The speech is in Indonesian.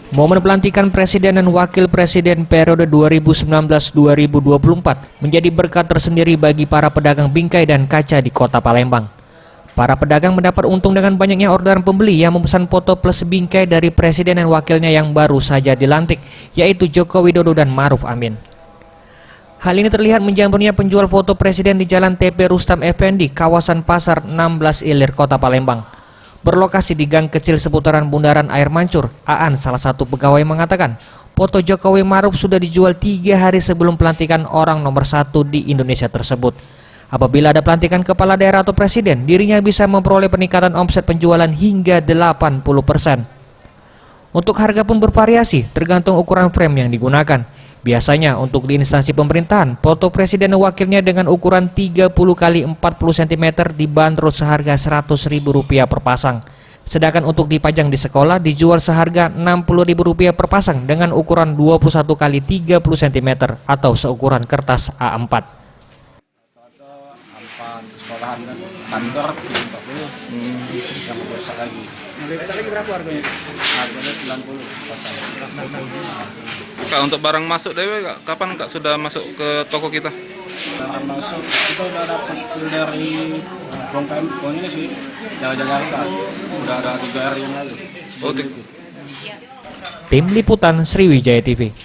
Momen pelantikan Presiden dan Wakil Presiden periode 2019-2024 menjadi berkat tersendiri bagi para pedagang bingkai dan kaca di kota Palembang. Para pedagang mendapat untung dengan banyaknya orderan pembeli yang memesan foto plus bingkai dari Presiden dan Wakilnya yang baru saja dilantik, yaitu Joko Widodo dan Ma'ruf Amin. Hal ini terlihat menjamurnya penjual foto Presiden di Jalan TP Rustam Effendi, kawasan Pasar 16 Ilir, kota Palembang. Berlokasi di gang kecil seputaran Bundaran Air Mancur, Aan, salah satu pegawai, mengatakan foto Jokowi Ma'ruf sudah dijual 3 hari sebelum pelantikan orang nomor 1 di Indonesia tersebut. Apabila ada pelantikan kepala daerah atau presiden, dirinya bisa memperoleh peningkatan omset penjualan hingga 80%. Untuk harga pun bervariasi, tergantung ukuran frame yang digunakan. Biasanya untuk di instansi pemerintahan, foto presiden dan wakilnya dengan ukuran 30 x 40 cm dibanderol seharga Rp100.000 per pasang. Sedangkan untuk dipajang di sekolah dijual seharga Rp60.000 per pasang dengan ukuran 21 x 30 cm atau seukuran kertas A4. Ampan sekolahan dan kantor 40, yang biasa lagi. Biasa lagi berapa harganya? Harganya 90 pasang. Kak, untuk barang masuk Dewi, Kak, kapan Kak sudah masuk ke toko kita? Barang masuk kita udah dapat dari Bongkam ini sih, Jakarta. Udah ada 3 hari yang lalu. Oh, Tim Liputan Sriwijaya TV.